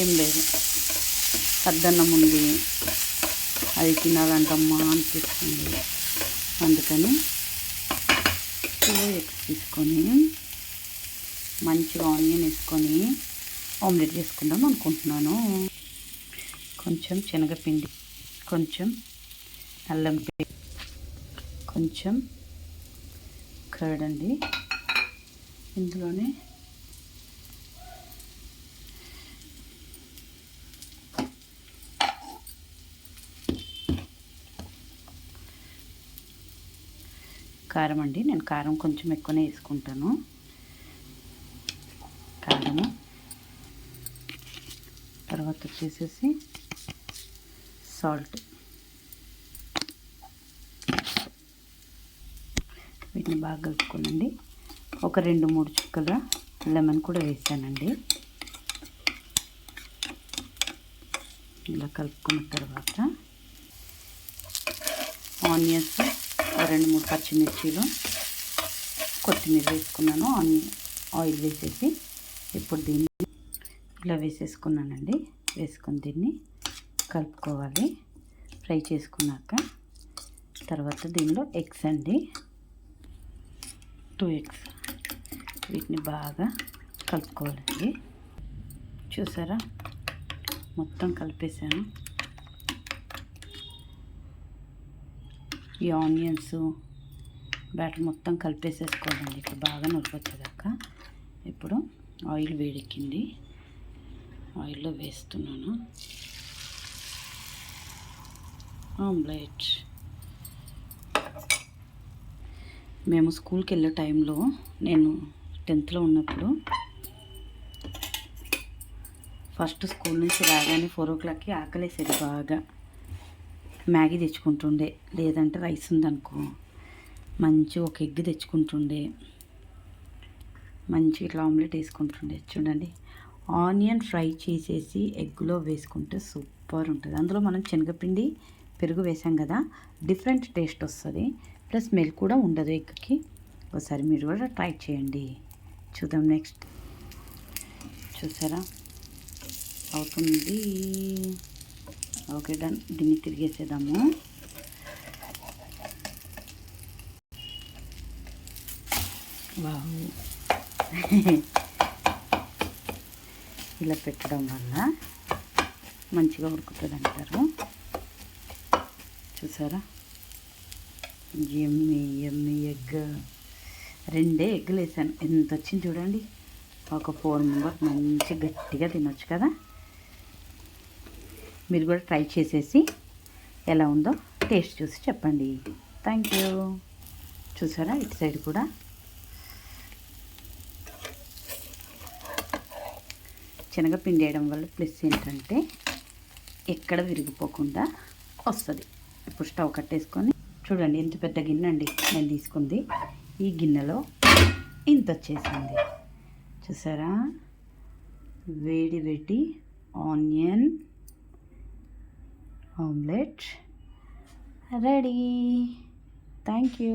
ఏం లేదు, సద్దన్నం ఉంది, అది తినాలంటమ్మా అనిపిస్తుంది. అందుకని 2 ఎగ్స్ తీసుకొని మంచిగా ఆనియన్ వేసుకొని ఆమ్లెట్ చేసుకుందాం అనుకుంటున్నాను. కొంచెం శనగపిండి, కొంచెం అల్లం పేస్ట్, కొంచెం కర్డ్ అండి. ఇందులోనే కారం అండి. నేను కారం కొంచెం ఎక్కువనే వేసుకుంటాను. కారము తర్వాత వచ్చేసేసి సాల్ట్. వీటిని బాగా కలుపుకోనండి. ఒక 2-3 చుక్కల లెమన్ కూడా వేసానండి. ఇలా కలుపుకున్న తర్వాత ఆనియన్స్, 2-3 పచ్చిమిర్చీలు, కొత్తిమీర వేసుకున్నాను. ఆయిల్ వేసేసి ఇప్పుడు దీన్ని ఇలా వేసేసుకున్నానండి. వేసుకొని దీన్ని కలుపుకోవాలి ఫ్రై చేసుకున్నాక. తర్వాత దీనిలో ఎగ్స్ అండి, 2 ఎగ్స్, వీటిని బాగా కలుపుకోవాలండి. చూసారా, మొత్తం కలిపేసాను. ఈ ఆనియన్స్ బ్యాటర్ మొత్తం కలిపేసేసుకోవాలండి ఇట్లా బాగా నొలిపొచ్చేదాకా. ఇప్పుడు ఆయిల్ వేడెక్కింది, ఆయిల్లో వేస్తున్నాను ఆమ్లెట్. మేము స్కూల్కి వెళ్ళే టైంలో, నేను 10th ఉన్నప్పుడు ఫస్ట్ స్కూల్ నుంచి రాగానే 4 o'clockకి ఆకలేసేది బాగా. మ్యాగీ తెచ్చుకుంటుండే, లేదంటే రైస్ ఉందనుకో మంచి ఒక ఎగ్ తెచ్చుకుంటుండే, మంచి ఇట్లా ఆమ్లెట్ వేసుకుంటుండే. చూడండి, ఆనియన్ ఫ్రై చేసేసి ఎగ్లో వేసుకుంటే సూపర్ ఉంటుంది. అందులో మనం శనగపిండి, పెరుగు వేసాం కదా, డిఫరెంట్ టేస్ట్ వస్తుంది. ప్లస్ స్మెల్ కూడా ఉండదు ఎగ్కి. ఒకసారి మీరు కూడా ట్రై చేయండి. చూద్దాం నెక్స్ట్. చూసారా, అవుతుంది. Okay, done. దీన్ని తిరిగేసేద్దాము. వావ్, ఇలా పెట్టడం వల్ల మంచిగా ఉడుకుతుంది అంటారు. చూసారా, ఎమ్మి ఎమ్మి ఎగ్. 2 ఎగ్గులు వేసాను, ఎంత వచ్చింది చూడండి. ఒక 4 మెంబర్స్ మంచి గట్టిగా తినొచ్చు కదా. మీరు కూడా ట్రై చేసేసి ఎలా ఉందో టేస్ట్ చూసి చెప్పండి. Thank you. చూసారా, ఇటు సైడ్ కూడా శనగపిండి వేయడం వల్ల ప్లస్ ఏంటంటే ఎక్కడ విరిగిపోకుండా వస్తుంది. ఇప్పుడు స్టవ్ కట్టేసుకొని చూడండి, ఎంత పెద్ద గిన్నె అండి నేను తీసుకుంది. ఈ గిన్నెలో ఇంత వచ్చేసింది. చూసారా, వేడి వేడి onion omelette ready. Thank you.